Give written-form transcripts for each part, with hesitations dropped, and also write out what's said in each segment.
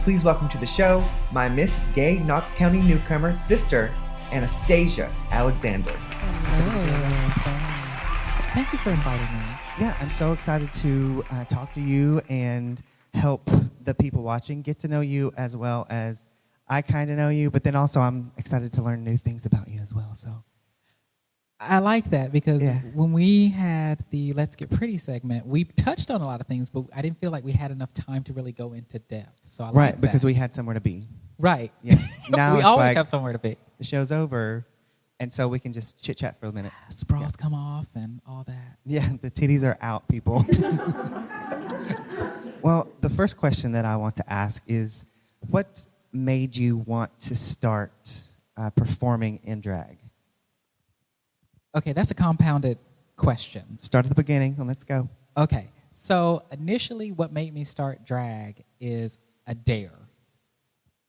Please welcome to the show my Miss Gay Knox County newcomer, sister, Anastasia Alexander. Hello. Thank you for inviting me. Yeah, I'm so excited to talk to you and help the people watching get to know you as well as I kind of know you, but then also I'm excited to learn new things about you as well. So I like that because when we had the Let's Get Pretty segment, we touched on a lot of things, but I didn't feel like we had enough time to really go into depth. So I like that. Because we had somewhere to be. Right. Yeah. Now we always have somewhere to be. The show's over, and so we can just chit-chat for a minute. Bras come off and all that. Yeah, the titties are out, people. Well, the first question that I want to ask is, what made you want to start performing in drag? Okay, that's a compounded question. Start at the beginning, and let's go. Okay, so initially what made me start drag is a dare.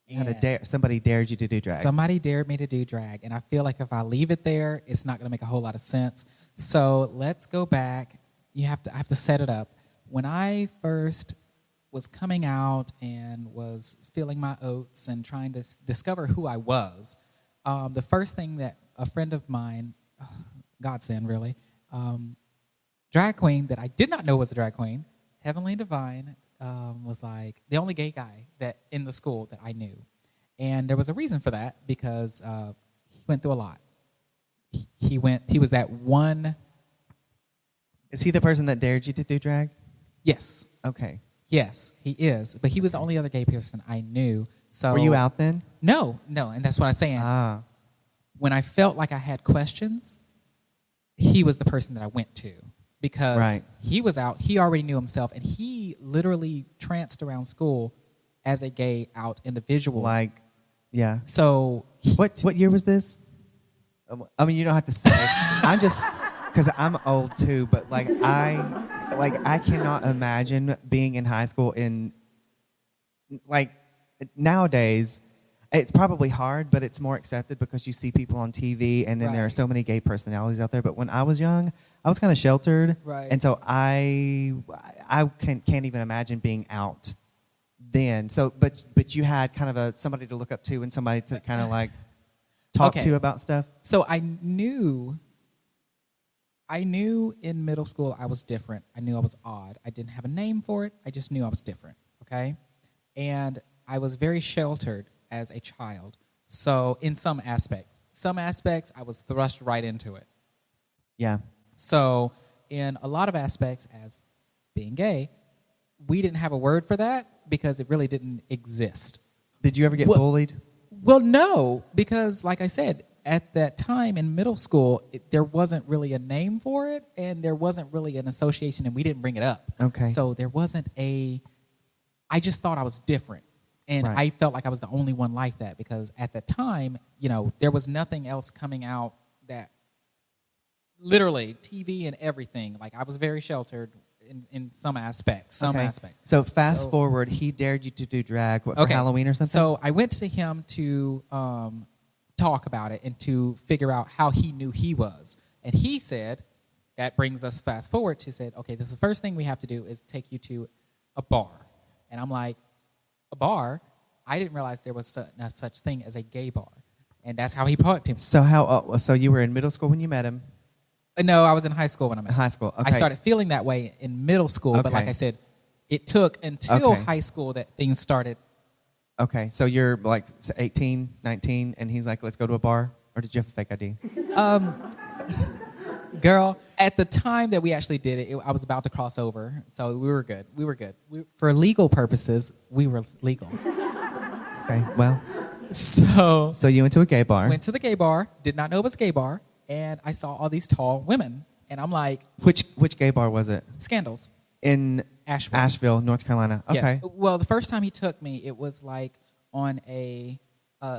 Had a dare. Somebody dared you to do drag. Somebody dared me to do drag, and I feel like if I leave it there, it's not going to make a whole lot of sense. So let's go back. I have to set it up. When I first was coming out and was feeling my oats and trying to discover who I was, the first thing that a friend of mine, godsend really, drag queen that I did not know was a drag queen, Heavenly Divine, was like the only gay guy that in the school that I knew. And there was a reason for that because he went through a lot. He was that one. Is he the person that dared you to do drag? Yes. Okay. Yes, he is. But he was the only other gay person I knew. So were you out then? No, and that's what I'm saying. When I felt like I had questions, he was the person that I went to because he was out. He already knew himself, and he literally tranced around school as a gay out individual. Like, yeah. So what year was this? I mean, you don't have to say. I'm just because I'm old too, but I cannot imagine being in high school in nowadays. It's probably hard, but it's more accepted because you see people on TV, and then there are so many gay personalities out there. But when I was young, I was kind of sheltered, and so I can't even imagine being out then. So, but you had kind of somebody to look up to and somebody to kind of like talk to about stuff. So I knew in middle school I was different. I knew I was odd. I didn't have a name for it. I just knew I was different. Okay, and I was very sheltered as a child. So in some aspects I was thrust right into it. Yeah. So in a lot of aspects, as being gay, we didn't have a word for that because it really didn't exist. Did you ever get bullied? Well, no, because like I said, at that time in middle school, there wasn't really a name for it, and there wasn't really an association, and we didn't bring it up. Okay. So there wasn't I just thought I was different. And I felt like I was the only one like that because at the time, there was nothing else coming out that literally TV and everything. Like I was very sheltered in some aspects. So fast forward, he dared you to do drag for Halloween or something? So I went to him to talk about it and to figure out how he knew he was. And he said, that brings us fast forward to said, okay, this is the first thing we have to do is take you to a bar. And I'm like, a bar? I didn't realize there was no such thing as a gay bar. And that's how he put to me. So so you were in middle school when you met him? No, I was in high school when I met him. High school, okay. I started feeling that way in middle school, but like I said, it took until high school that things started. Okay, so you're like 18, 19, and he's like, let's go to a bar? Or did you have a fake ID? Girl, at the time that we actually did it, I was about to cross over, so we were good. For legal purposes, we were legal. Okay, well. So you went to a gay bar. Went to the gay bar, did not know it was a gay bar, and I saw all these tall women, and I'm like... Which gay bar was it? Scandals. In Asheville, North Carolina. Okay. Yes. Well, the first time he took me, it was like on a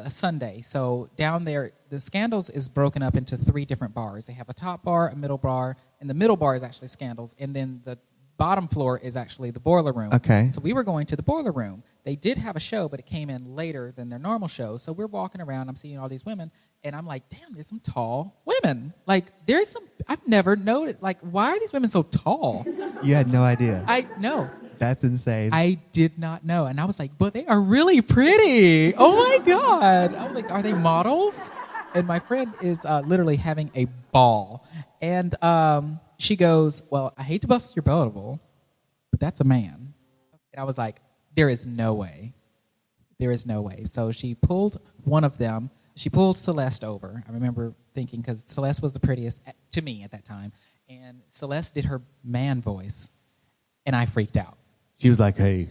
Sunday. So down there, the Scandals is broken up into 3 different bars. They have a top bar, a middle bar, and the middle bar is actually Scandals, and then the bottom floor is actually the boiler room. Okay. So we were going to the boiler room. They did have a show, but it came in later than their normal show. So we're walking around, I'm seeing all these women, and I'm like, damn, there's some tall women. Like, there's some, I've never noticed, like, why are these women so tall? You had no idea. I know. That's insane. I did not know. And I was like, but they are really pretty. Oh my God. I was like, are they models? And my friend is literally having a ball. And she goes, well, I hate to bust your bubble, but that's a man. And I was like, there is no way. There is no way. So she pulled one of them. She pulled Celeste over. I remember thinking, because Celeste was the prettiest to me at that time. And Celeste did her man voice. And I freaked out. She was like, hey.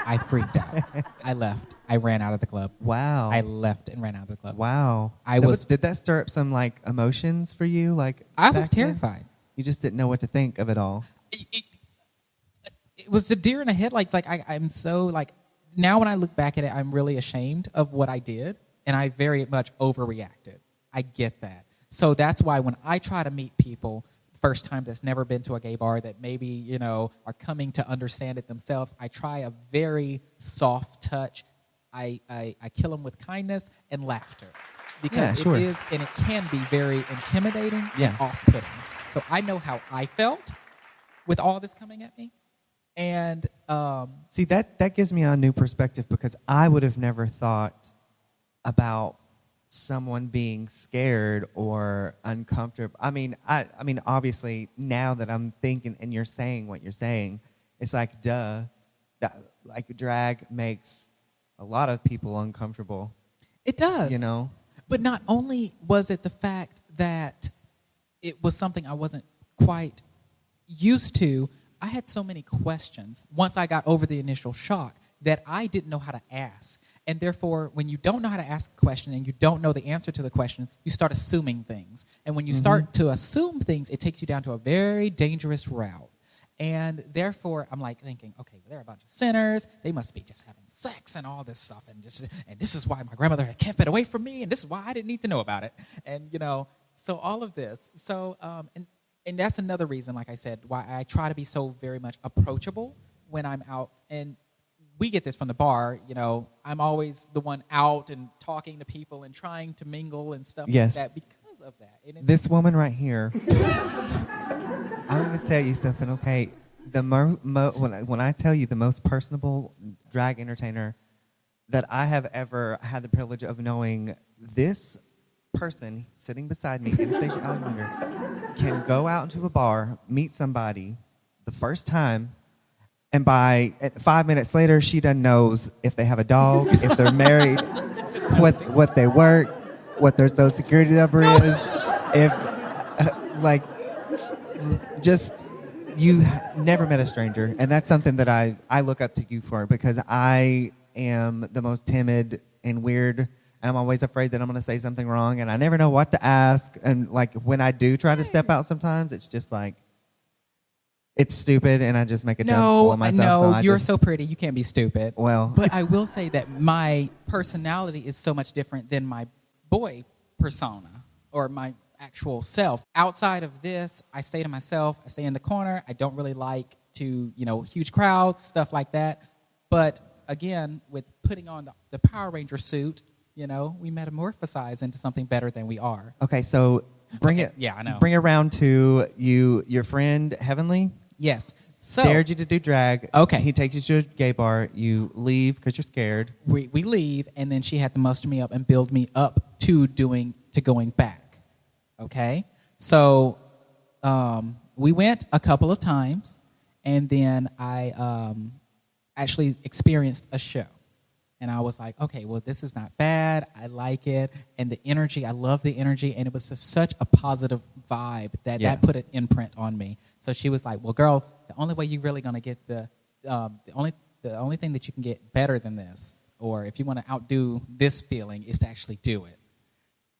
I freaked out. I left. I ran out of the club. Wow. I left and ran out of the club. Wow. Did that stir up some like emotions for you? Like I was terrified. Then? You just didn't know what to think of it all. It was the deer in the headlights. Like I'm so like now when I look back at it, I'm really ashamed of what I did, and I very much overreacted. I get that. So that's why when I try to meet people first time that's never been to a gay bar that maybe, are coming to understand it themselves, I try a very soft touch. I kill them with kindness and laughter because it is, and it can be very intimidating and off-putting. So I know how I felt with all this coming at me. And see, that gives me a new perspective because I would have never thought about someone being scared or uncomfortable. I mean, obviously, now that I'm thinking and you're saying what you're saying, it's like, duh, like drag makes a lot of people uncomfortable. It does. But not only was it the fact that it was something I wasn't quite used to, I had so many questions once I got over the initial shock that I didn't know how to ask. And therefore, when you don't know how to ask a question and you don't know the answer to the question, you start assuming things. And when you start to assume things, it takes you down to a very dangerous route. And therefore, I'm like thinking, okay, well, they're a bunch of sinners. They must be just having sex and all this stuff. And this is why my grandmother had kept it away from me. And this is why I didn't need to know about it. And, so all of this. So, and that's another reason, like I said, why I try to be so very much approachable when I'm out. And we get this from the bar, I'm always the one out and talking to people and trying to mingle and stuff like that because of that. This woman right here, I'm going to tell you something, okay? When I tell you the most personable drag entertainer that I have ever had the privilege of knowing, this person sitting beside me, Anastasia Alexander, can go out into a bar, meet somebody the first time, and by 5 minutes later, she done knows if they have a dog, if they're married, what they work, what their social security number is, if, just, you never met a stranger. And that's something that I look up to you for because I am the most timid and weird, and I'm always afraid that I'm going to say something wrong, and I never know what to ask. And, when I do try to step out sometimes, it's just it's stupid, and I just make a dumb fool of myself. No, you're so pretty. You can't be stupid. Well. But I will say that my personality is so much different than my boy persona or my actual self. Outside of this, I stay to myself. I stay in the corner. I don't really like to, huge crowds, stuff like that. But again, with putting on the Power Ranger suit, we metamorphosize into something better than we are. Okay, so bring it. Yeah, I know. Bring it around to your friend Heavenly. Yes. So, dared you to do drag. Okay. He takes you to a gay bar. You leave because you're scared. We leave, and then she had to muster me up and build me up to going back. Okay? So we went a couple of times, and then I actually experienced a show. And I was like, okay, well, this is not bad. I like it. And the energy, I love the energy. And it was just such a positive vibe that put an imprint on me. So she was like, well, girl, the only way you're really going to get the only thing that you can get better than this, or if you want to outdo this feeling, is to actually do it.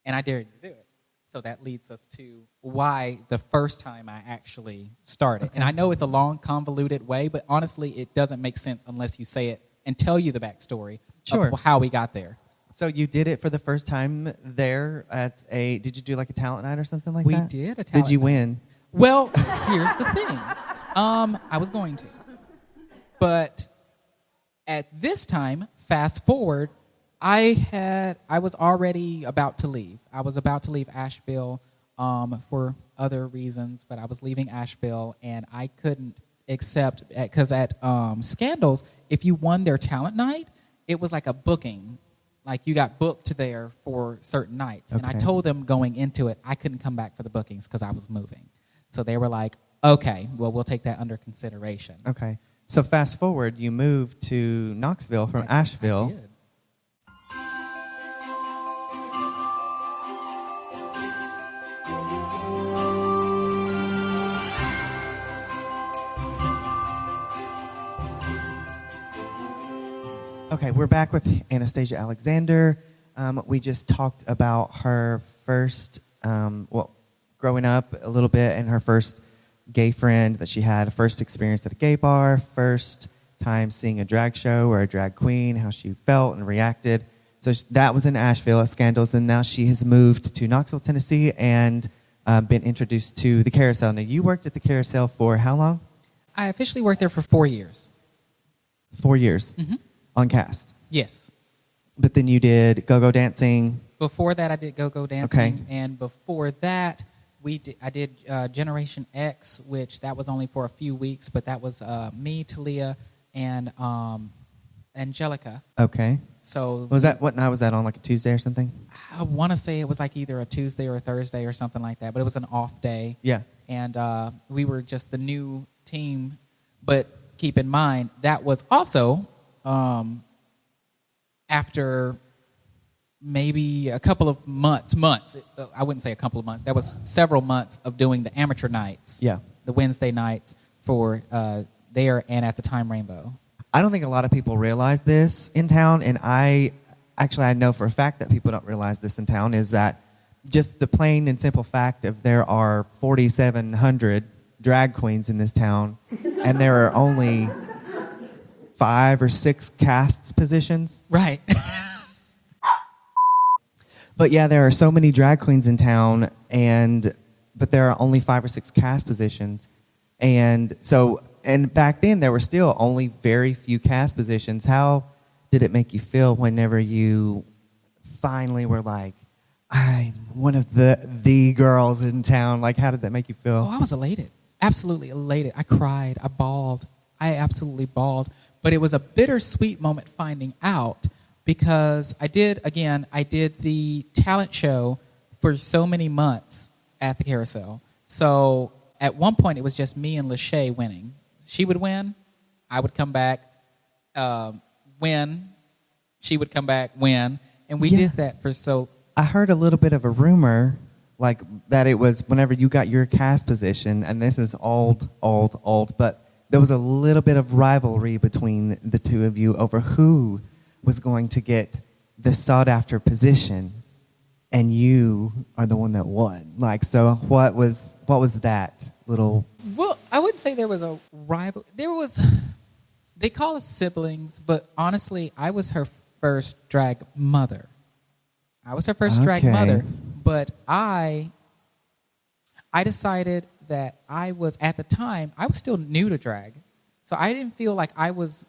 And I dared to do it. So that leads us to why the first time I actually started. And I know it's a long, convoluted way, but honestly, it doesn't make sense unless you say it and tell you the backstory of how we got there. So you did it for the first time there did you do like a talent night or something like that? We did a talent night. Did you win? Well, here's the thing. I was going to. But at this time, fast forward, I was already about to leave. I was about to leave Asheville for other reasons, but I was leaving Asheville, and I couldn't except because at Scandals, if you won their talent night, it was like a booking. Like you got booked there for certain nights. And I Okay. told them going into it, I couldn't come back for the bookings because I was moving. So they were like, okay, well, we'll take that under consideration. Okay. So fast forward, you moved to Knoxville from Asheville. I did. Okay, we're back with Anastasia Alexander. We just talked about her first, growing up a little bit, and her first gay friend that she had, first experience at a gay bar, first time seeing a drag show or a drag queen, how she felt and reacted. So that was in Asheville at Scandals, and now she has moved to Knoxville, Tennessee, and been introduced to the Carousel. Now, you worked at the Carousel for how long? I officially worked there for 4 years. 4 years Mhm. on cast. Yes. But then you did go-go dancing. Before that, I did go-go dancing. Okay. And before that, I did Generation X, which that was only for a few weeks, but that was me, Talia, and Angelica. Okay. So What night was that on, like a Tuesday or something? I want to say it was like either a Tuesday or a Thursday or something like that, but it was an off day. Yeah. And we were just the new team. But keep in mind, that was also after maybe a couple of months. I wouldn't say a couple of months. That was several months of doing the amateur nights. Yeah. The Wednesday nights for there and at the time Rainbow. I don't think a lot of people realize this in town, and I know for a fact that people don't realize this in town, is that just the plain and simple fact of there are 4,700 drag queens in this town, and there are only 5 or 6 cast positions. Right. But yeah, there are so many drag queens in town, but there are only 5 or 6 cast positions. And back then there were still only very few cast positions. How did it make you feel whenever you finally were like, I'm one of the girls in town? Like, how did that make you feel? Oh, I was elated. Absolutely elated. I cried. I bawled. I absolutely bawled. But it was a bittersweet moment finding out, because I did the talent show for so many months at the Carousel. So at one point, it was just me and Lachey winning. She would win. I would come back, win. She would come back, win. And we did that for so... I heard a little bit of a rumor, like that it was whenever you got your cast position, and this is old, but there was a little bit of rivalry between the two of you over who was going to get the sought-after position, and you are the one that won. Like, so what was that little... Well, I wouldn't say there was a rival. They call us siblings, but honestly, I was her first drag mother. Drag mother, but I decided that at the time, I was still new to drag. So I didn't feel like I was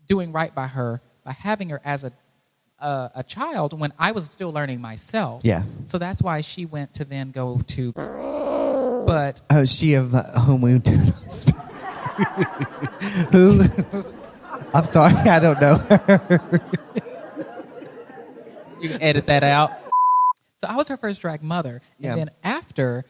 doing right by her by having her as a child when I was still learning myself. Yeah. So that's why she went to then go to... But... Oh, she of whom we do not speak. Who? I'm sorry, I don't know her. You can edit that out. So I was her first drag mother. And Yeah. then after,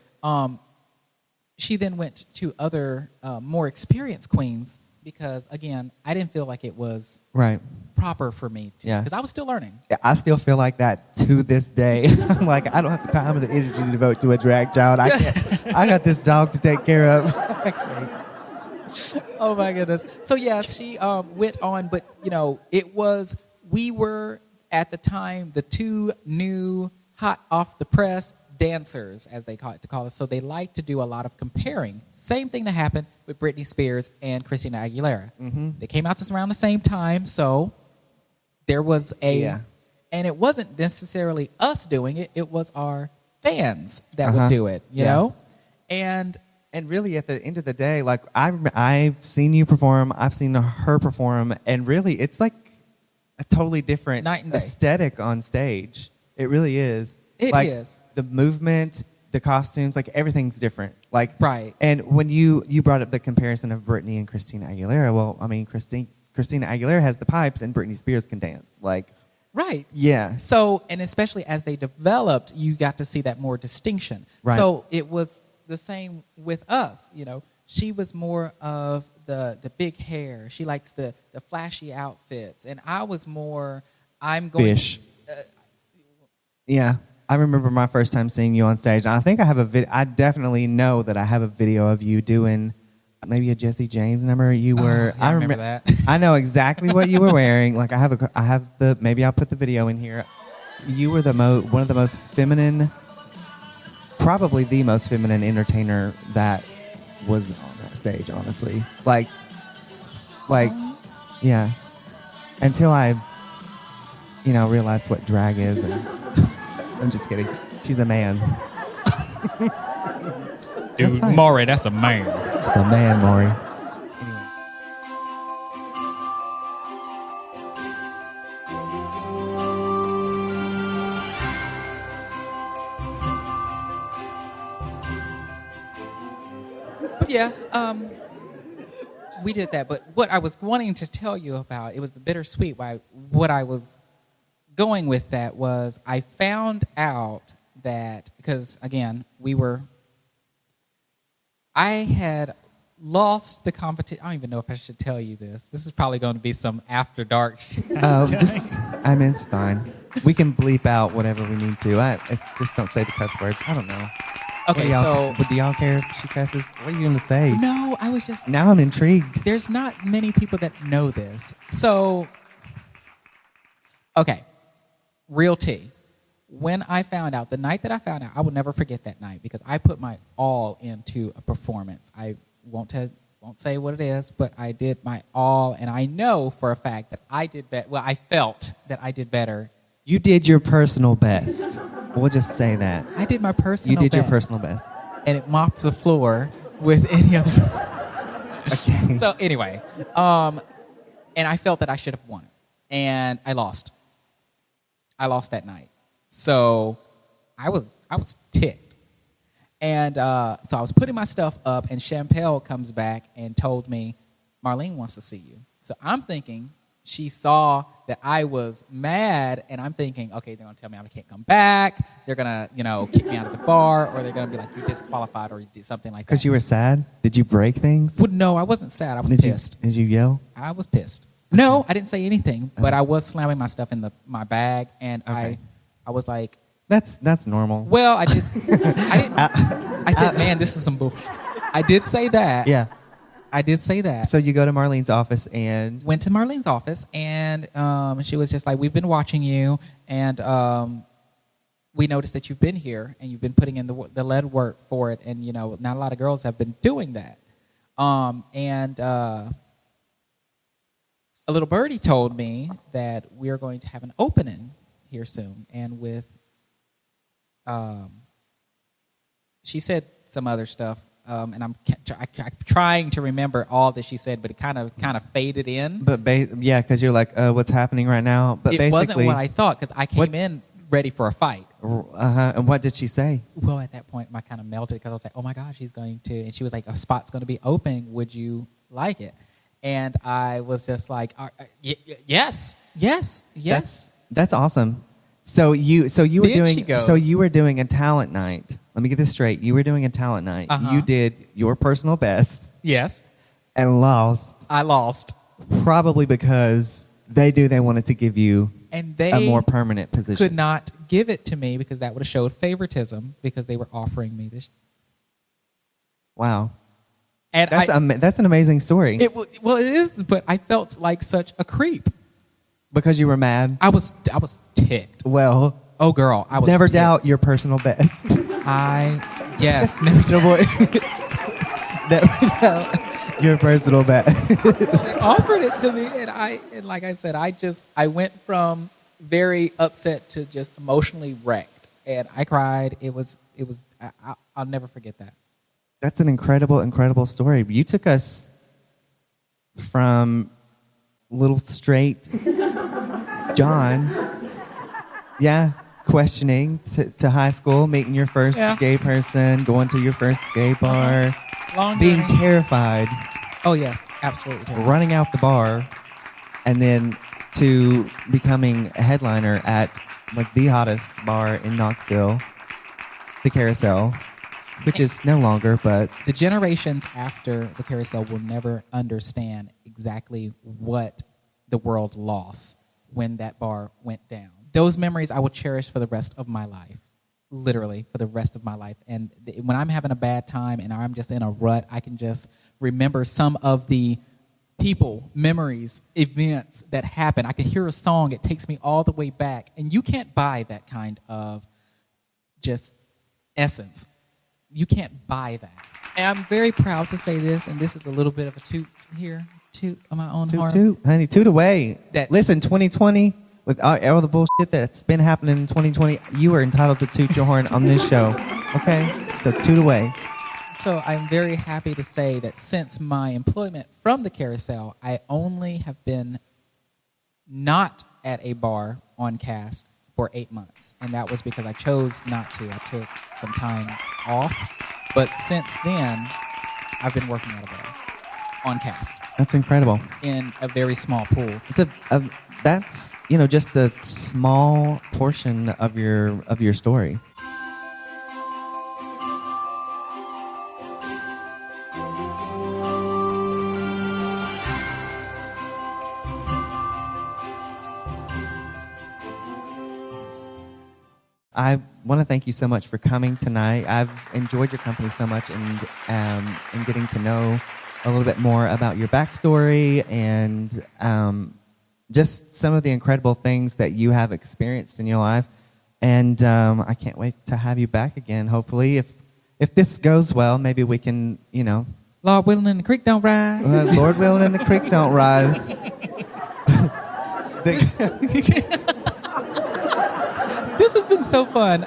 she then went to other more experienced queens because, again, I didn't feel like it was Right. proper for me to. Yeah. Because I was still learning. I still feel like that to this day. I'm like, I don't have the time or the energy to devote to a drag child. I got this dog to take care of. Oh, my goodness. So, yeah, she went on. But, we were, at the time, the two new, hot off the press dancers, as they call it. So they like to do a lot of comparing. Same thing that happened with Britney Spears and Christina Aguilera. Mm-hmm. They came out to around the same time, so there was and it wasn't necessarily us doing it. It was our fans that would do it, you know? And really, at the end of the day, like, I've seen you perform, I've seen her perform, and really, it's like a totally different night and day aesthetic on stage. It really is. It like, is. The movement, the costumes, like, everything's different. Like, Right. And when you brought up the comparison of Britney and Christina Aguilera, well, I mean, Christina Aguilera has the pipes, and Britney Spears can dance. Like, right. yeah. So, and especially as they developed, you got to see that more distinction. Right. So it was the same with us. You know, she was more of the big hair. She likes the flashy outfits, and I was more. I'm going. Fish. Yeah. I remember my first time seeing you on stage. And I think I have a video. I definitely know that I have a video of you doing maybe a Jesse James number. You were. I remember that. I know exactly what you were wearing. Like I have the. Maybe I'll put the video in here. You were one of the most feminine, probably the most feminine entertainer that was on that stage. Honestly, like, yeah. Until I, realized what drag is. And I'm just kidding. She's a man. Dude, Maury, that's a man. It's a man, Maury. But yeah, we did that. But what I was wanting to tell you about, it was the bittersweet. What I was going with that was I found out that, because again, I had lost the competition. I don't even know if I should tell you this. This is probably going to be some after dark. It's fine. We can bleep out whatever we need to. Just don't say the cuss words. I don't know. Okay, but do y'all care if she cusses? What are you going to say? No, I was just. Now I'm intrigued. There's not many people that know this. So, okay. Real tea. When I found out, the night that I found out, I will never forget that night because I put my all into a performance. I won't say what it is, but I did my all, and I know for a fact that I did better. Well, I felt that I did better. You did your personal best. We'll just say that. I did my personal best. You did your personal best. And it mopped the floor with any other. Okay. So anyway, and I felt that I should have won, and I lost. I lost that night. So I was ticked. And so I was putting my stuff up, and Champelle comes back and told me, Marlene wants to see you. So I'm thinking she saw that I was mad, and I'm thinking, okay, they're going to tell me I can't come back. They're going to, kick me out of the bar, or they're going to be like, you disqualified, or you did something like that. Because you were sad? Did you break things? Well, no, I wasn't sad. I was pissed. Did you yell? I was pissed. No, I didn't say anything, but I was slamming my stuff in my bag, and okay. I was like, that's normal. Well, I said, man, this is some bull. I did say that. Yeah. I did say that. So you go to Marlene's office and went to Marlene's office, and she was just like, we've been watching you, and we noticed that you've been here and you've been putting in the lead work for it, and not a lot of girls have been doing that. And a little birdie told me that we're going to have an opening here soon, and with she said some other stuff, and I'm trying to remember all that she said, but it kind of faded in. But because you're like, what's happening right now? But it wasn't what I thought, because I came in ready for a fight. And what did she say? Well, at that point, I kind of melted because I was like, oh my gosh, she's going to, and she was like, a spot's going to be open. Would you like it? And I was just like, yes. That's awesome. So you were doing a talent night. Let me get this straight. You were doing a talent night. Uh-huh. You did your personal best. Yes. And lost. I lost. Probably because they wanted to give you a more permanent position. Could not give it to me because that would have showed favoritism because they were offering me this. Wow. And that's an amazing story. It is, but I felt like such a creep. Because you were mad? I was ticked. Well, oh girl, I was never ticked. Doubt your personal best. Yes, never never doubt your personal best. They offered it to me, and like I said, I went from very upset to just emotionally wrecked, and I cried. I'll never forget that. That's an incredible story. You took us from little straight John, yeah, questioning to high school, meeting your first gay person, going to your first gay bar, being terrified. Oh, yes, absolutely terrified. Running out the bar, and then to becoming a headliner at like the hottest bar in Knoxville, the Carousel, which is no longer, but the generations after the Carousel will never understand exactly what the world lost when that bar went down. Those memories I will cherish for the rest of my life, literally for the rest of my life. And when I'm having a bad time and I'm just in a rut, I can just remember some of the people, memories, events that happen. I can hear a song, it takes me all the way back. And you can't buy that kind of just essence. You can't buy that. And I'm very proud to say this, and this is a little bit of a toot here, toot on my own horn. Toot, honey, toot away. Listen, 2020, with all the bullshit that's been happening in 2020, you are entitled to toot your horn on this show. Okay? So toot away. So I'm very happy to say that since my employment from the Carousel, I only have been not at a bar on cast for 8 months. And that was because I chose not to. I took some time off. But since then, I've been working at a bar on cast. That's incredible. In a very small pool. It's that's, just a small portion of your story. I want to thank you so much for coming tonight. I've enjoyed your company so much and getting to know a little bit more about your backstory and just some of the incredible things that you have experienced in your life. And I can't wait to have you back again. Hopefully, if this goes well, maybe we can, Lord willing and the creek don't rise. Lord willing and the creek don't rise. This has been so fun.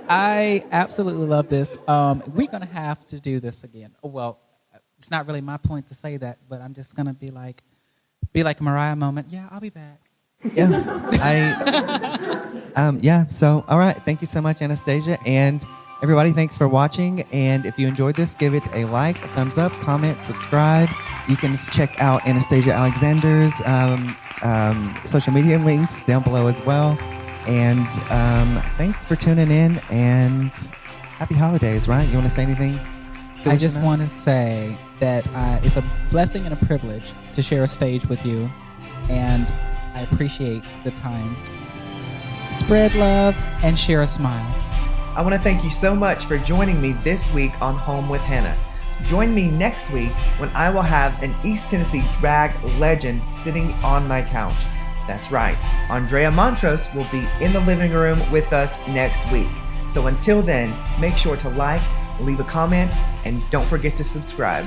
I absolutely love this. We're going to have to do this again. Well, it's not really my point to say that, but I'm just going to be like a Mariah moment. Yeah, I'll be back. Yeah. So, all right. Thank you so much, Anastasia. And everybody, thanks for watching. And if you enjoyed this, give it a like, a thumbs up, comment, subscribe. You can check out Anastasia Alexander's social media links down below as well. And thanks for tuning in, and happy holidays, right? You want to say anything? I just want to say that it's a blessing and a privilege to share a stage with you, and I appreciate the time. Spread love and share a smile. I want to thank you so much for joining me this week on Home with Hannah. Join me next week when I will have an East Tennessee drag legend sitting on my couch. That's right, Andrea Montrose will be in the living room with us next week. So until then, make sure to like, leave a comment, and don't forget to subscribe.